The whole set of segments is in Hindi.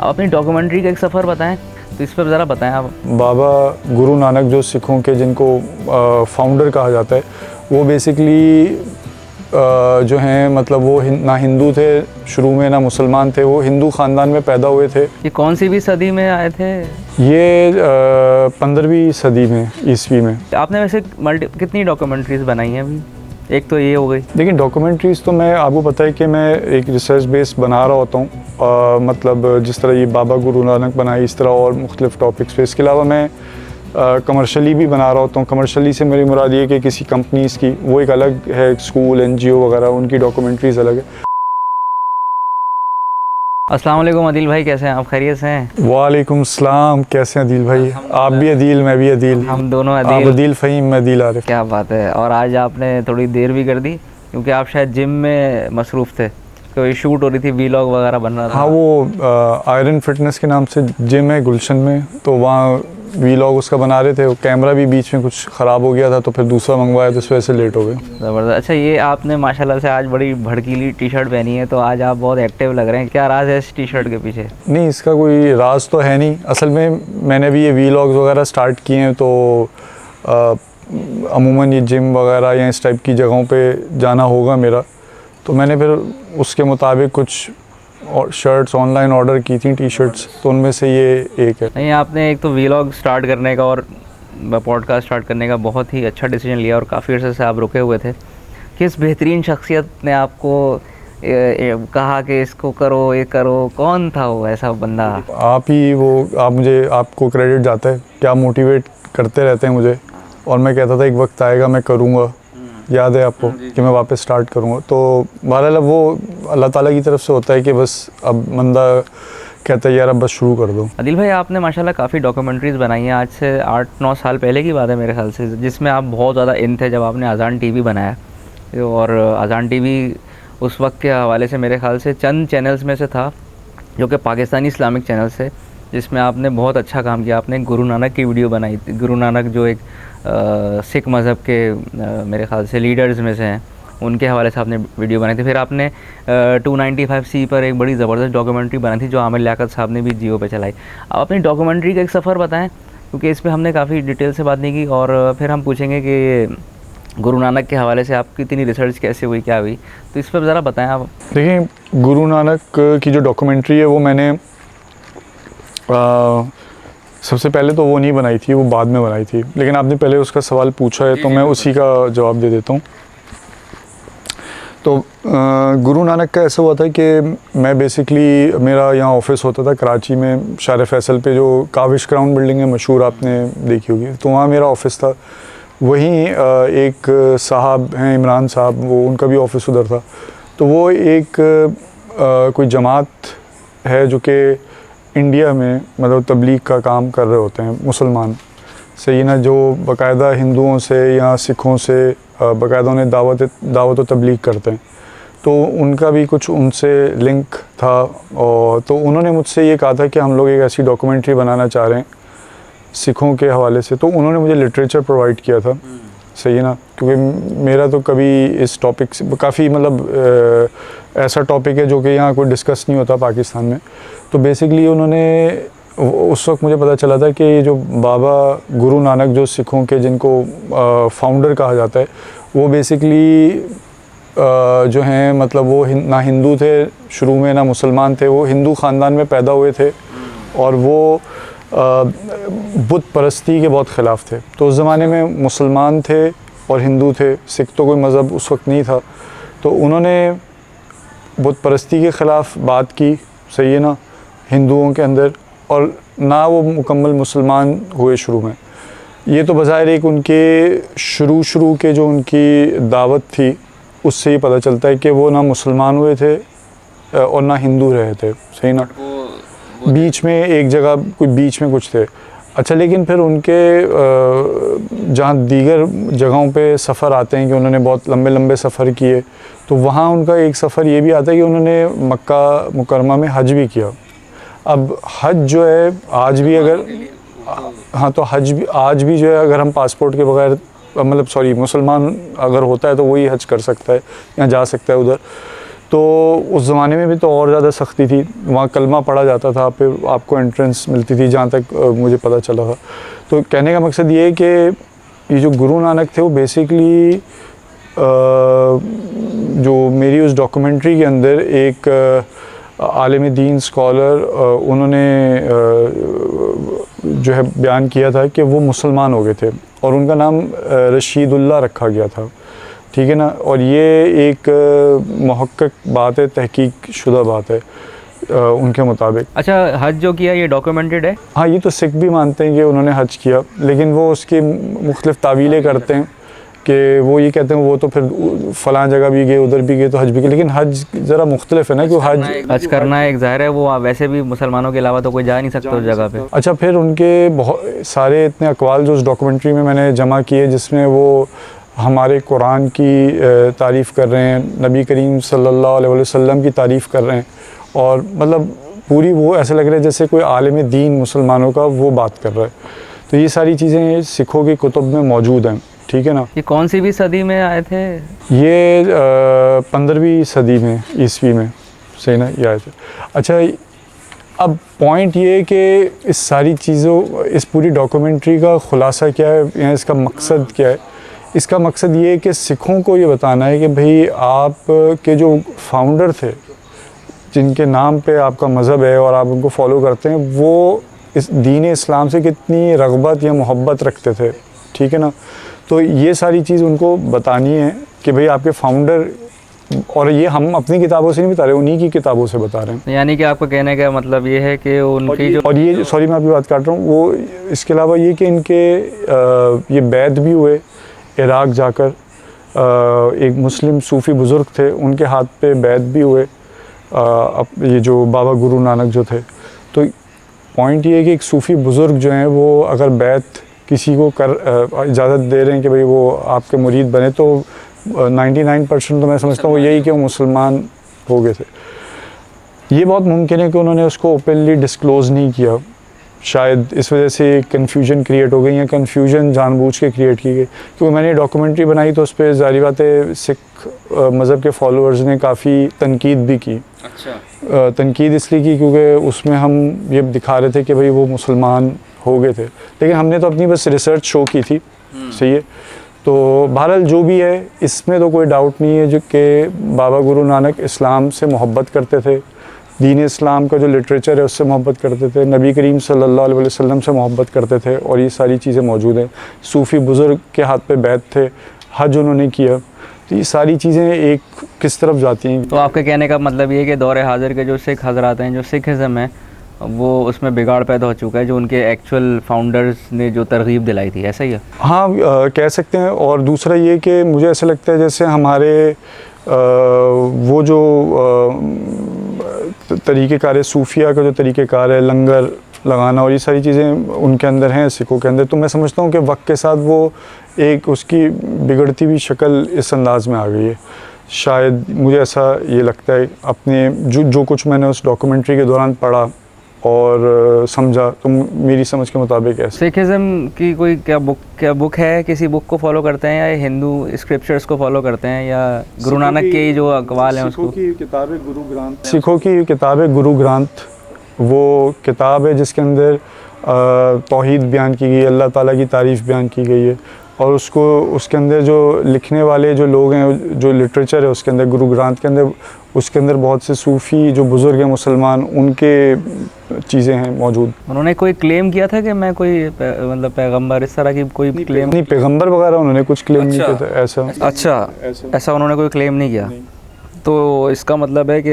आप अपनी डॉक्यूमेंट्री का एक सफ़र बताएं, तो इस पर ज़रा बताएं आप। बाबा गुरु नानक जो सिखों के जिनको फाउंडर कहा जाता है, वो बेसिकली जो हैं मतलब वो ना हिंदू थे शुरू में, ना मुसलमान थे, वो हिंदू ख़ानदान में पैदा हुए थे। ये कौन सी भी सदी में आए थे? ये 15वीं सदी में, ईस्वी में। आपने वैसे कितनी डॉक्यूमेंट्रीज़ बनाई हैं अभी? एक तो ये हो गई। देखिए डॉक्यूमेंट्रीज़ तो मैं आपको पता है कि मैं एक रिसर्च बेस बना रहा होता हूँ, मतलब जिस तरह ये बाबा गुरु नानक बनाई, इस तरह और मुख्तलिफ़ टॉपिक्स पे। इसके अलावा मैं कमर्शली भी बना रहा होता हूँ। कमर्शली से मेरी मुराद ये कि किसी कंपनीज़ की, वो एक अलग है, स्कूल, NGO वगैरह, उनकी डॉक्यूमेंट्रीज़ अलग है। अस्सलाम वालेकुम अदील भाई, कैसे हैं आप? खैरियत से हैं? वालेकुम सलाम, कैसे हैं अदील भाई? आप भी अदील, मैं भी अदील, हम दोनों आप अदील। अदील फ़हीम, मैं अदील आरिफ। क्या बात है। और आज आपने थोड़ी देर भी कर दी क्योंकि आप शायद जिम में मसरूफ़ थे, कोई शूट हो रही थी, वीलॉग वगैरह बन रहा था। हाँ, वो आयरन फिटनेस के नाम से जिम है गुलशन में, तो वहाँ वीलॉग उसका बना रहे थे। वो कैमरा भी बीच में कुछ ख़राब हो गया था, तो फिर दूसरा मंगवाया, तो इस वजह से लेट हो गए। ज़बरदस्त। अच्छा, ये आपने माशाल्लाह से आज बड़ी भड़कीली टी शर्ट पहनी है, तो आज आप बहुत एक्टिव लग रहे हैं। क्या राज है इस टी शर्ट के पीछे? नहीं, इसका कोई राज तो है नहीं। असल में मैंने भी ये वीलॉग्स वगैरह स्टार्ट किए हैं, तो अमूमन ये जिम वगैरह या इस टाइप की जगहों पे जाना होगा मेरा, तो मैंने फिर उसके मुताबिक कुछ और शर्ट्स ऑनलाइन ऑर्डर की थी, टी शर्ट्स, तो उनमें से ये एक है। नहीं, आपने एक तो वीलॉग स्टार्ट करने का और पॉडकास्ट स्टार्ट करने का बहुत ही अच्छा डिसीजन लिया, और काफ़ी अर्से से आप रुके हुए थे। किस बेहतरीन शख्सियत ने आपको कहा कि इसको करो, ये करो? कौन था वो ऐसा बंदा? आप ही वो, आपको क्रेडिट जाता है कि आप मोटिवेट करते रहते हैं मुझे, और मैं कहता था एक वक्त आएगा मैं करूँगा, याद है आपको कि मैं वापस स्टार्ट करूँगा। तो बहरहाल वो अल्लाह ताला की तरफ से होता है कि बस अब बंदा कहता है यार अब बस शुरू कर दो। अदिल भाई, आपने माशाल्लाह काफ़ी डॉक्यूमेंट्रीज़ बनाई हैं, आज से 8-9 साल पहले की बात है मेरे ख्याल से, जिसमें आप बहुत ज़्यादा इन थे जब आपने अज़ान TV बनाया। और अज़ान TV उस वक्त के हवाले से मेरे ख्याल से चंद चैनल्स में से था जो कि पाकिस्तानी इस्लामिक चैनल्स थे, जिसमें आपने बहुत अच्छा काम किया। आपने गुरु नानक की वीडियो बनाई थी। गुरु नानक जो एक सिख मज़हब के मेरे ख़्याल से लीडर्स में से हैं, उनके हवाले से आपने वीडियो बनाई थी। फिर आपने 295C पर एक बड़ी ज़बरदस्त डॉक्यूमेंट्री बनाई थी जो आमिर लियाकत साहब ने भी जियो पे चलाई। आप अपनी डॉक्यूमेंट्री का एक सफ़र बताएं, क्योंकि इस पर हमने काफ़ी डिटेल से बात नहीं की, और फिर हम पूछेंगे कि गुरु नानक के हवाले से आपकी इतनी रिसर्च कैसे हुई, क्या हुई, तो इस पर ज़रा बताएं आप। देखिए, गुरु नानक की जो डॉक्यूमेंट्री है वो मैंने सबसे पहले तो वो नहीं बनाई थी, वो बाद में बनाई थी, लेकिन आपने पहले उसका सवाल पूछा है तो मैं उसी का जवाब दे देता हूँ। तो गुरु नानक का ऐसा हुआ था कि मैं बेसिकली, मेरा यहाँ ऑफिस होता था कराची में, शार फैसल पे जो काविश क्राउन बिल्डिंग है मशहूर, आपने देखी होगी, तो वहाँ मेरा ऑफिस था। वहीं एक साहब हैं, इमरान साहब, वो उनका भी ऑफिस उधर था। तो वो एक कोई जमात है जो कि इंडिया में मतलब तबलीग का काम कर रहे होते हैं, मुसलमान सही ना, जो बाकायदा हिंदुओं से या सिखों से बाकायदा उन्हें दावत व तबलीग करते हैं। तो उनका भी कुछ उनसे लिंक था, और तो उन्होंने मुझसे ये कहा था कि हम लोग एक ऐसी डॉक्यूमेंट्री बनाना चाह रहे हैं सिखों के हवाले से। तो उन्होंने मुझे लिटरेचर प्रोवाइड किया था, सही है ना, क्योंकि मेरा तो कभी इस टॉपिक से काफ़ी मतलब ऐसा टॉपिक है जो कि यहाँ कोई डिस्कस नहीं होता पाकिस्तान में। तो बेसिकली उन्होंने, उस वक्त मुझे पता चला था कि ये जो बाबा गुरु नानक जो सिखों के जिनको फाउंडर कहा जाता है, वो बेसिकली जो हैं मतलब वो ना हिंदू थे शुरू में, ना मुसलमान थे, वो हिंदू ख़ानदान में पैदा हुए थे, और वो बुत परस्ती के बहुत ख़िलाफ़ थे। तो उस ज़माने में मुसलमान थे और हिंदू थे, सिख तो कोई मज़हब उस वक्त नहीं था। तो उन्होंने बुत परस्ती के ख़िलाफ़ बात की, सही है ना, हिंदुओं के अंदर, और ना वो मुकम्मल मुसलमान हुए शुरू में। ये तो बज़ाहिर एक उनके शुरू के जो उनकी दावत थी उससे ही पता चलता है कि वो ना मुसलमान हुए थे और ना हिंदू रहे थे, सही ना, बीच में एक जगह कोई बीच में कुछ थे। अच्छा, लेकिन फिर उनके जहाँ दीगर जगहों पे सफ़र आते हैं कि उन्होंने बहुत लंबे लंबे सफ़र किए, तो वहाँ उनका एक सफ़र ये भी आता है कि उन्होंने मक्का मुकरमा में हज भी किया। अब हज जो है आज भी, अगर हाँ, तो हज भी आज भी जो है, अगर हम पासपोर्ट के बगैर, मतलब सॉरी, मुसलमान अगर होता है तो वही हज कर सकता है या जा सकता है उधर। तो उस ज़माने में भी तो और ज़्यादा सख्ती थी, वहाँ कलमा पढ़ा जाता था, फिर आपको एंट्रेंस मिलती थी, जहाँ तक मुझे पता चला था। तो कहने का मकसद ये है कि ये जो गुरु नानक थे वो बेसिकली जो मेरी उस डॉक्यूमेंट्री के अंदर एक आलिम दीन स्कॉलर उन्होंने जो है बयान किया था कि वो मुसलमान हो गए थे और उनका नाम रशीदुल्लाह रखा गया था, ठीक है ना। और ये एक मुहक्कक बात है, तहकीक शुदा बात है उनके मुताबिक। अच्छा, हज जो किया ये डॉक्यूमेंटेड है? हाँ, ये तो सिख भी मानते हैं कि उन्होंने हज किया, लेकिन वो उसकी मुख्तलिफ तावीलें करते हैं कि वो ये कहते हैं वो तो फिर फ़लाँ जगह भी गए, उधर भी गए तो हज भी किया, लेकिन हज ज़रा मुख्तलिफ है ना, कि हज करना है एक ज़ाहिर है, वो वैसे भी मुसलमानों के अलावा तो कोई जा नहीं सकता उस जगह पे। अच्छा, फिर उनके बहुत सारे इतने अक़वाल जो उस डॉक्यूमेंट्री में मैंने जमा किए, जिसमें वो हमारे कुरान की तारीफ़ कर रहे हैं, नबी करीम सल्लल्लाहु अलैहि वसल्लम की तारीफ़ कर रहे हैं, और मतलब पूरी वो ऐसा लग रहा है जैसे कोई आलिम दीन मुसलमानों का वो बात कर रहा है। तो ये सारी चीज़ें सिखों की कुतुब में मौजूद हैं, ठीक है ना। ये कौन सी भी सदी में आए थे? ये 15वीं सदी में, ईस्वी में, सही ना, ये आए थे। अच्छा, अब पॉइंट ये है कि इस सारी चीज़ों, इस पूरी डॉक्यूमेंट्री का ख़ुलासा क्या है या इसका मकसद क्या है? इसका मकसद ये है कि सिखों को ये बताना है कि भाई आप के जो फाउंडर थे, जिनके नाम पे आपका मज़हब है और आप उनको फॉलो करते हैं, वो इस दीन इस्लाम से कितनी रग़बत या मोहब्बत रखते थे, ठीक है ना। तो ये सारी चीज़ उनको बतानी है कि भाई आपके फाउंडर, और ये हम अपनी किताबों से नहीं बता रहे, उन्हीं की किताबों से बता रहे हैं। यानी कि आपको कहने का मतलब ये है कि उनकी और ये सॉरी मैं आपकी बात काट रहा हूँ, वो इसके अलावा ये कि इनके ये बैत भी हुए इराक़ जाकर, एक मुस्लिम सूफ़ी बुज़ुर्ग थे, उनके हाथ पे बैत भी हुए ये जो बाबा गुरु नानक जो थे। तो पॉइंट ये है कि एक सूफ़ी बुज़ुर्ग जो हैं वो अगर बैत किसी को इजाज़त दे रहे हैं कि भाई वो आपके मुरीद बने, तो 99% तो मैं समझता हूँ यही कि वो मुसलमान हो गए थे। ये बहुत मुमकिन है कि उन्होंने उसको ओपनली डिस्क्लोज़ नहीं किया, शायद इस वजह से कन्फ्यूजन क्रिएट हो गई, या कन्फ्यूजन जानबूझ के क्रिएट की गई। क्योंकि मैंने डॉक्यूमेंट्री बनाई तो उस पर ज़ाहिर बात है सिख मज़हब के फॉलोअर्स ने काफ़ी तनकीद भी की। अच्छा। तनकीद इसलिए की क्योंकि उसमें हम ये दिखा रहे थे कि भाई वो मुसलमान हो गए थे, लेकिन हमने तो अपनी बस रिसर्च शो की थी, सही है। तो बहरहाल जो भी है, इसमें तो कोई डाउट नहीं है जो कि बाबा गुरु नानक इस्लाम से मोहब्बत करते थे, दीन इस्लाम का जो लिटरेचर है उससे मोहब्बत करते थे, नबी करीम सल्लल्लाहु अलैहि वसल्लम से मोहब्बत करते थे, और ये सारी चीज़ें मौजूद हैं। सूफ़ी बुज़ुर्ग के हाथ पे बैत थे, हज उन्होंने किया। तो ये सारी चीज़ें एक किस तरफ जाती हैं। तो आपके कहने का मतलब ये है कि दौर हाज़िर के जो सिख हज़रात हैं, जो सिखिज़म है, वो उसमें बिगाड़ पैदा हो चुका है, जो उनके एक्चुअल फाउंडर्स ने जो तरगीब दिलाई थी, ऐसा ही है? हाँ, कह सकते हैं। और दूसरा ये कि मुझे ऐसा लगता है जैसे हमारे वो जो तरीक़ेकार है, सूफिया का जो तरीक़ेकार है, लंगर लगाना और ये सारी चीज़ें उनके अंदर हैं, सिखों के अंदर, तो मैं समझता हूँ कि वक्त के साथ वो एक उसकी बिगड़ती हुई शक्ल इस अंदाज़ में आ गई है। शायद मुझे ऐसा ये लगता है, अपने जो कुछ मैंने उस डॉक्यूमेंट्री के दौरान पढ़ा और समझा, तो मेरी समझ के मुताबिक है। सिखिज़म की कोई क्या बुक है? किसी बुक को फॉलो करते हैं या हिंदू स्क्रिप्चर्स को फॉलो करते हैं, या गुरु नानक के जो अक़वाल हैं उसको? सिखों की किताब है गुरु ग्रंथ। सिखों की किताब है गुरु ग्रंथ। वो किताब है जिसके अंदर तौहीद बयान की गई है, अल्लाह ताला की तारीफ़ बयान की गई है, और उसको उसके अंदर जो लिखने वाले जो लोग हैं, जो लिटरेचर है उसके अंदर, गुरु ग्रंथ के अंदर, उसके अंदर बहुत से सूफ़ी जो बुज़ुर्ग हैं मुसलमान, उनके चीज़ें हैं मौजूद। उन्होंने कोई क्लेम किया था कि मैं कोई मतलब पैगंबर, इस तरह की कोई क्लेम? नहीं, पैगंबर वगैरह उन्होंने कुछ क्लेम नहीं किया था ऐसा। अच्छा, ऐसा उन्होंने कोई क्लेम नहीं किया। तो इसका मतलब है कि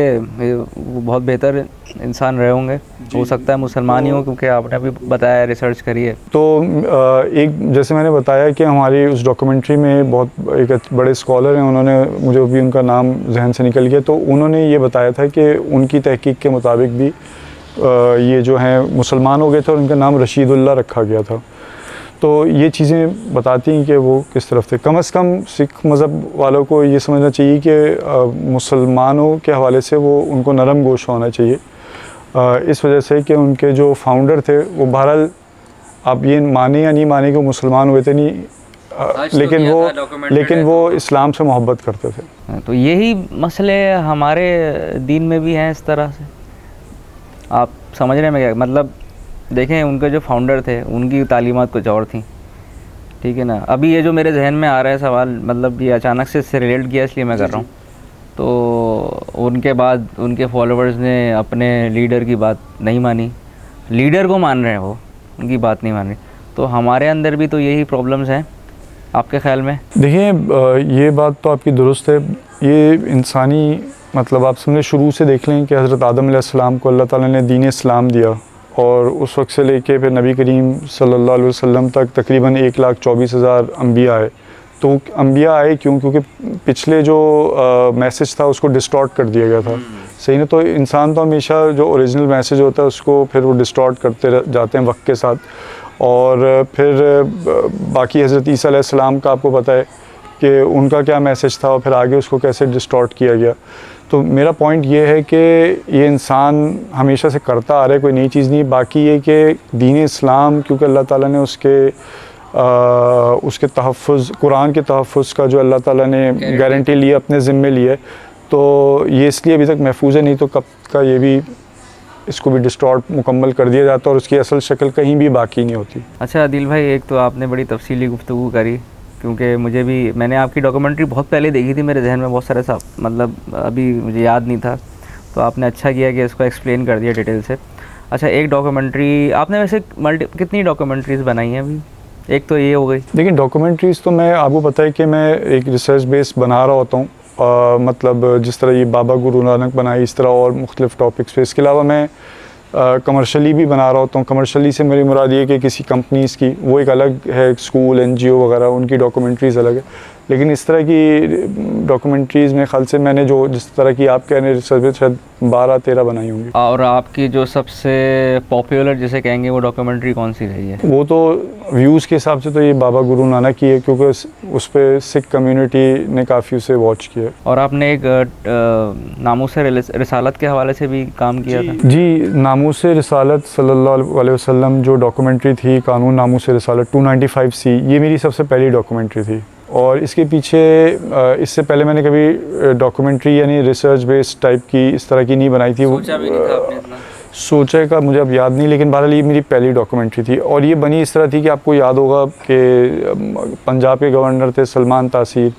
वो बहुत बेहतर इंसान रहे होंगे, हो सकता है मुसलमान ही हो, क्योंकि आपने अभी बताया रिसर्च करिए। तो एक जैसे मैंने बताया कि हमारी उस डॉक्यूमेंट्री में बहुत एक बड़े स्कॉलर हैं, उन्होंने, मुझे अभी उनका नाम जहन से निकल गया, तो उन्होंने ये बताया था कि उनकी तहकीक के मुताबिक भी ये जो हैं मुसलमान हो गए थे और उनका नाम रशीदुल्लाह रखा गया था। तो ये चीज़ें बताती हैं कि वो किस तरफ थे। कम से कम सिख मज़हब वालों को ये समझना चाहिए कि मुसलमानों के हवाले से वो उनको नरम गोश होना चाहिए, इस वजह से कि उनके जो फाउंडर थे वो बहरहाल, आप ये माने या नहीं माने कि मुसलमान हुए थे, नहीं, लेकिन वो इस्लाम से मोहब्बत करते थे। तो यही मसले हमारे दीन में भी हैं इस तरह से, आप समझ रहे हैं मैं क्या मतलब। देखें उनके जो फाउंडर थे उनकी तालीमात कुछ और थी, ठीक है ना। अभी ये जो मेरे जहन में आ रहा है सवाल, मतलब ये अचानक से इससे रिलेट किया इसलिए मैं कर रहा हूँ। तो उनके बाद उनके फॉलोअर्स ने अपने लीडर की बात नहीं मानी, लीडर को मान रहे हैं वो, उनकी बात नहीं मान रहे। तो हमारे अंदर भी तो यही प्रॉब्लम्स हैं आपके ख्याल में? देखिए ये बात तो आपकी दुरुस्त है। ये इंसानी मतलब आप समझे शुरू से देख लें कि हज़रत आदम अलैहिस्सलाम को अल्लाह ताला ने दीन इस्लाम दिया, और उस वक्त से लेके फिर नबी करीम सल्लल्लाहु अलैहि वसल्लम तक तकरीबन 1,24,000 अम्बिया आए। तो अम्बिया आए क्यों? क्योंकि पिछले जो मैसेज था उसको डिस्टॉर्ट कर दिया गया था, सही ना। तो इंसान तो हमेशा जो ओरिजिनल मैसेज होता है उसको फिर वो डिस्टॉर्ट करते जाते हैं वक्त के साथ। और फिर बाकी हज़रत ईसा अलैहिस्सलाम का आपको पता है कि उनका क्या मैसेज था और फिर आगे उसको कैसे डिस्टॉर्ट किया गया। तो मेरा पॉइंट ये है कि ये इंसान हमेशा से करता आ रहा है, कोई नई चीज़ नहीं। बाकी ये कि दीन इस्लाम क्योंकि अल्लाह ताला ने उसके तहफ़्फ़ुज़, कुरान के तहफ़्फ़ुज़ का जो अल्लाह ताला ने गारंटी ली अपने ज़िम्मे ली है, तो ये इसलिए अभी तक महफूज़ है, नहीं तो कब का ये भी इसको भी डिस्टॉर्ट मुकम्मल कर दिया जाता और उसकी असल शक्ल कहीं भी बाकी नहीं होती। अच्छा आदिल भाई, एक तो आपने बड़ी तफसीली गुफ्तगू करी, क्योंकि मैंने आपकी डॉक्यूमेंट्री बहुत पहले देखी थी, मेरे जहन में बहुत सारे सा मतलब अभी मुझे याद नहीं था, तो आपने अच्छा किया कि इसको एक्सप्लेन कर दिया डिटेल से। अच्छा, एक डॉक्यूमेंट्री आपने वैसे कितनी डॉक्यूमेंट्रीज़ बनाई हैं अभी? एक तो ये हो गई। देखिए डॉक्यूमेंट्रीज़ तो मैं आपको पता है कि मैं एक रिसर्च बेस बना रहा होता हूँ, मतलब जिस तरह ये बाबा गुरु नानक बनाई, इस तरह और मुख्तलिफ़ टॉपिक्स पे। इसके अलावा मैं कमर्शली भी बना रहा होता हूँ। कमर्शली से मेरी मुराद ये कि किसी कंपनीज़ की, वो एक अलग है, स्कूल NGO वगैरह, उनकी डॉक्यूमेंट्रीज़ अलग है। लेकिन इस तरह की डॉक्यूमेंट्रीज़ में ख्याल से मैंने जो जिस तरह की आप कह रहे हैं रिसर्च शायद 12-13 बनाई होंगी। और आपकी जो सबसे पॉपुलर जिसे कहेंगे वो डॉक्यूमेंट्री कौन सी रही है? वो तो व्यूज़ के हिसाब से तो ये बाबा गुरु नानक की है, क्योंकि उस पर सिख कम्युनिटी ने काफ़ी उसे वॉच किया। और आपने एक नामूस रिसालत के हवाले से भी काम किया था? जी, नामूस रिसालत सल्लल्लाहु अलैहि वसल्लम जो डॉक्यूमेंट्री थी, कानून नामूस रिसालत 295C, ये मेरी सबसे पहली डॉक्यूमेंट्री थी। और इसके पीछे इससे पहले मैंने कभी डॉक्यूमेंट्री यानी रिसर्च बेस्ड टाइप की इस तरह की नहीं बनाई थी। सोचा भी नहीं था आपने इतना? सोचा का मुझे अब याद नहीं, लेकिन बहरहाल ये मेरी पहली डॉक्यूमेंट्री थी। और ये बनी इस तरह थी कि आपको याद होगा कि पंजाब के गवर्नर थे सलमान तासीर,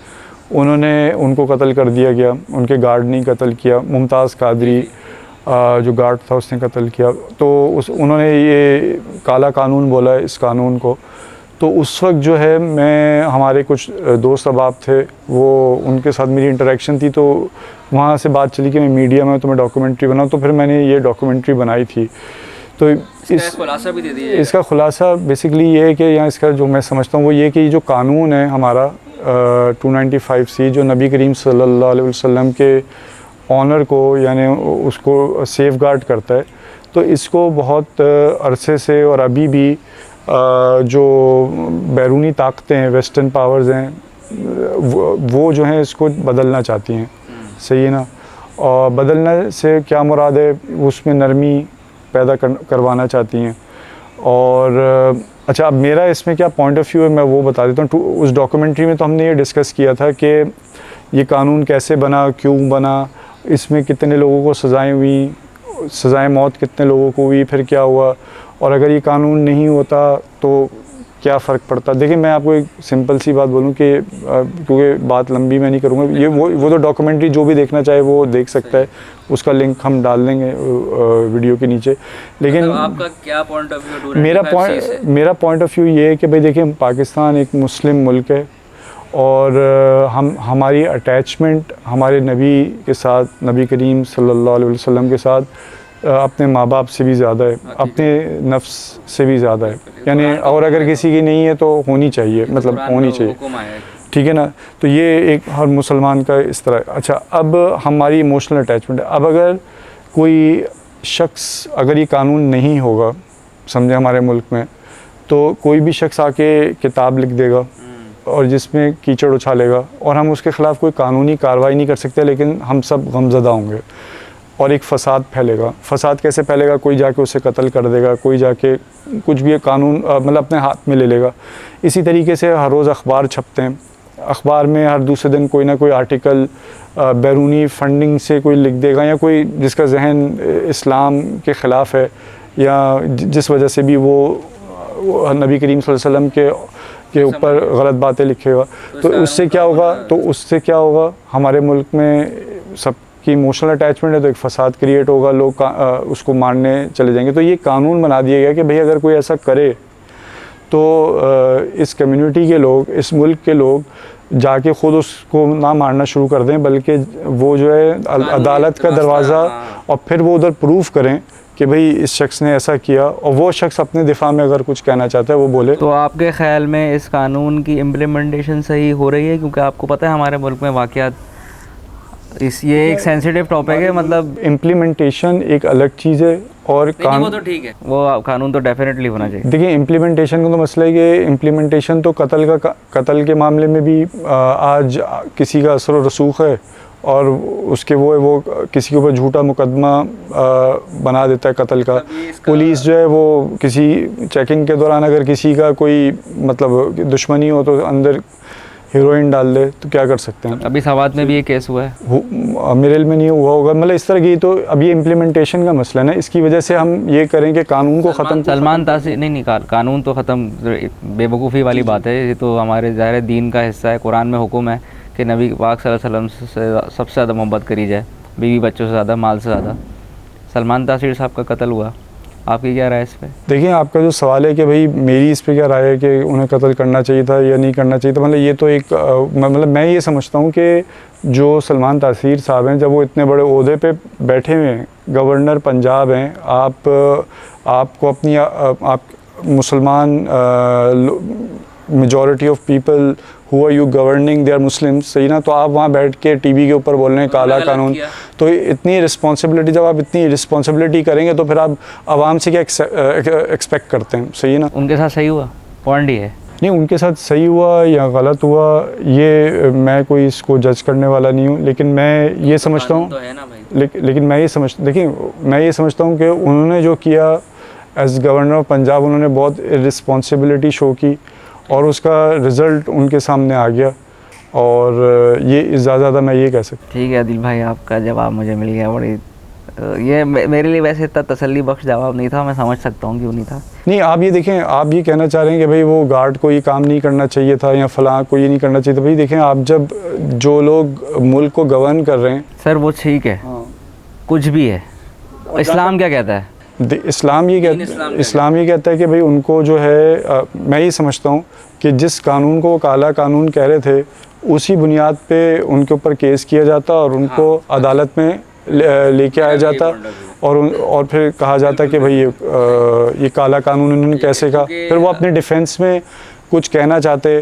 उनको कत्ल कर दिया गया, उनके गार्ड ने कत्ल किया। मुमताज़ कादरी जो गार्ड था उसने कत्ल किया। तो उन्होंने ये काला कानून बोला है इस कानून को। तो उस वक्त जो है मैं, हमारे कुछ दोस्त अहबाब थे, वो उनके साथ मेरी इंटरेक्शन थी, तो वहाँ से बात चली कि मैं मीडिया में तो मैं डॉक्यूमेंट्री बनाऊँ। तो फिर मैंने ये डॉक्यूमेंट्री बनाई थी। तो खुलासा भी दे दिया। इसका खुलासा बेसिकली ये है कि यहाँ इसका जो मैं समझता हूँ वो ये कि जो कानून है हमारा 295C, जो नबी करीम सल्लल्लाहु अलैहि वसल्लम के ऑनर को यानी उसको सेफगार्ड करता है, तो इसको बहुत अरसे से और अभी भी जो बैरूनी ताकतें हैं, वेस्टर्न पावर्स हैं, वो जो हैं इसको बदलना चाहती हैं, सही है ना। और बदलने से क्या मुराद है, उसमें नरमी पैदा करवाना चाहती हैं। और अच्छा, अब मेरा इसमें क्या पॉइंट ऑफ व्यू है मैं वो बता देता हूँ। उस डॉक्यूमेंट्री में तो हमने ये डिस्कस किया था कि ये कानून कैसे बना, क्यों बना, इसमें कितने लोगों को सज़ाएँ हुई, सज़ाएँ मौत कितने लोगों को हुई, फिर क्या हुआ, और अगर ये कानून नहीं होता तो क्या फ़र्क पड़ता। देखिए मैं आपको एक सिंपल सी बात बोलूँ कि क्योंकि बात लंबी मैं नहीं करूँगा, ये वो तो डॉक्यूमेंट्री जो भी देखना चाहे वो देख सकता है, उसका लिंक हम डाल देंगे वीडियो के नीचे। लेकिन मतलब आपका क्या पॉइंट ऑफ व्यू? मेरा पॉइंट ऑफ व्यू ये है कि भाई देखिए पाकिस्तान एक मुस्लिम मुल्क है, और हमारी अटैचमेंट हमारे नबी के साथ, नबी करीम सल्लल्लाहु अलैहि वसल्लम के साथ अपने माँ बाप से भी ज़्यादा है, अपने नफ्स से भी ज़्यादा है, यानी और अगर किसी की नहीं है तो होनी चाहिए, मतलब होनी चाहिए, ठीक है ना। तो ये एक हर मुसलमान का इस तरह। अच्छा, अब हमारी इमोशनल अटैचमेंट है। अब अगर कोई शख्स, अगर ये कानून नहीं होगा समझे हमारे मुल्क में, तो कोई भी शख्स आके किताब लिख देगा और जिसमें कीचड़ उछालेगा, और हम उसके ख़िलाफ़ कोई कानूनी कार्रवाई नहीं कर सकते, लेकिन हम सब गमज़दा होंगे। और एक फ़साद फैलेगा। फ़साद कैसे फैलेगा? कोई जाके उसे कत्ल कर देगा, कोई जाके कुछ भी कानून मतलब अपने हाथ में ले लेगा। इसी तरीके से हर रोज़ अखबार छपते हैं, अखबार में हर दूसरे दिन कोई ना कोई आर्टिकल बैरूनी फंडिंग से कोई लिख देगा, या कोई जिसका जहन इस्लाम के ख़िलाफ़ है, या जिस वजह से भी वो नबी करीम सल्लल्लाहु अलैहि वसल्लम के ऊपर गलत बातें लिखेगा। तो उससे क्या होगा? हमारे मुल्क में सबकी इमोशनल अटैचमेंट है, तो एक फ़साद क्रिएट होगा, लोग उसको मारने चले जाएंगे। तो ये कानून बना दिया गया कि भाई अगर कोई ऐसा करे तो इस कम्युनिटी के लोग, इस मुल्क के लोग जाके ख़ुद उसको ना मारना शुरू कर दें, बल्कि वो जो है अदालत का दरवाज़ा, और फिर वो उधर प्रूफ करें कि भाई इस शख्स ने ऐसा किया, और वो शख्स अपने दिफा में अगर कुछ कहना चाहता है वो बोले। तो आपके ख़्याल में इस कानून की इम्प्लीमेंटेशन सही हो रही है? क्योंकि आपको पता है हमारे मुल्क में वाक़यात, ये एक सेंसिटिव टॉपिक है, मतलब इम्प्लीमेंटेशन एक अलग चीज़ है, और वो तो ठीक है, वो कानून तो डेफिनेटली होना चाहिए। देखिए, इम्प्लीमेंटेशन का तो मसला है कि इम्प्लीमेंटेशन तो कत्ल के मामले में भी आज किसी का असर व रसूख है, और उसके वो किसी के ऊपर झूठा मुकदमा बना देता है कत्ल का। पुलिस जो है वो किसी चेकिंग के दौरान अगर किसी का कोई मतलब दुश्मनी हो तो अंदर हीरोइन डाल दे, तो क्या कर सकते हैं? अभी सवात में भी ये केस हुआ है, मेरे इल्म में नहीं हुआ होगा, मतलब इस तरह की। तो अब ये इम्प्लीमेंटेशन का मसला है ना, इसकी वजह से हम ये करें कि कानून को ख़त्म। सलमान तासीर नहीं, कानून तो ख़त्म, बेवकूफ़ी वाली बात है। ये तो हमारे ज़ाहिर दीन का हिस्सा है, कुरान में हुक्म है कि नबी पाक सल्लल्लाहु अलैहि वसल्लम से सबसे ज़्यादा मोहब्बत करी जाए, बीवी बच्चों से ज़्यादा, माल से ज़्यादा। सलमान तासीर साहब का कत्ल हुआ, आपकी क्या राय है इस पर? देखिए, आपका जो सवाल है कि भाई मेरी इस पे क्या राय है कि उन्हें कत्ल करना चाहिए था या नहीं करना चाहिए था, मतलब ये तो एक मतलब मैं ये समझता हूँ कि जो सलमान तासीर साहब हैं, जब वो इतने बड़े ओहदे पे बैठे हुए हैं, गवर्नर पंजाब हैं, आपको अपनी आप मुसलमान majority of people who are you governing they are Muslim, सही ना? तो आप वहाँ बैठ के टीवी के ऊपर बोल रहे हैं काला कानून। तो इतनी रिस्पॉन्सिबिलिटी, जब आप इतनी रिस्पॉन्सिबिलिटी करेंगे तो फिर आप आवाम से क्या एक्सपेक्ट करते हैं, सही है ना? उनके साथ सही हुआ, पॉइंट ये है। नहीं, उनके साथ सही हुआ या गलत हुआ, ये मैं कोई इसको जज करने वाला नहीं हूँ, लेकिन मैं ये समझता हूँ, लेकिन मैं ये समझता हूँ कि उन्होंने जो किया एज गवर्नर ऑफ पंजाब, उन्होंने बहुत रिस्पॉन्सिबिलिटी शो की, और उसका रिज़ल्ट उनके सामने आ गया, और ये ज़्यादा मैं ये कह सकता। ठीक है आदिल भाई, आपका जवाब मुझे मिल गया। बड़ी ये मेरे लिए वैसे इतना तसल्ली बख्श जवाब नहीं था, मैं समझ सकता हूँ क्यों नहीं था। नहीं, आप ये देखें, आप ये कहना चाह रहे हैं कि भाई वो गार्ड को ये काम नहीं करना चाहिए था, या फलां को ये नहीं करना चाहिए था। भाई देखें, आप जब जो लोग मुल्क को गवर्न कर रहे हैं, सर वो ठीक है, कुछ भी है, इस्लाम क्या कहता है? इस्लाम ये कहता है कि भाई उनको जो है मैं ये समझता हूँ कि जिस कानून को वो काला कानून कह रहे थे, उसी बुनियाद पे उनके ऊपर केस किया जाता और उनको अदालत में लेके आया जाता, और फिर कहा जाता कि भाई ये काला कानून इन्होंने कैसे कहा। फिर वो अपने डिफेंस में कुछ कहना चाहते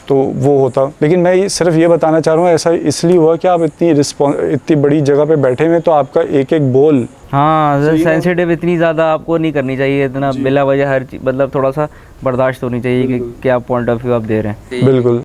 तो वो होता। लेकिन मैं सिर्फ ये बताना चाह रहा हूँ, ऐसा इसलिए हुआ कि आप इतनी बड़ी जगह पे बैठे हुए, तो आपका एक एक बोल, हाँ, सेंसिटिव इतनी ज़्यादा आपको नहीं करनी चाहिए, इतना बिला वजह हर चीज़, मतलब थोड़ा सा बर्दाश्त होनी चाहिए कि क्या पॉइंट ऑफ व्यू आप दे रहे हैं। बिल्कुल।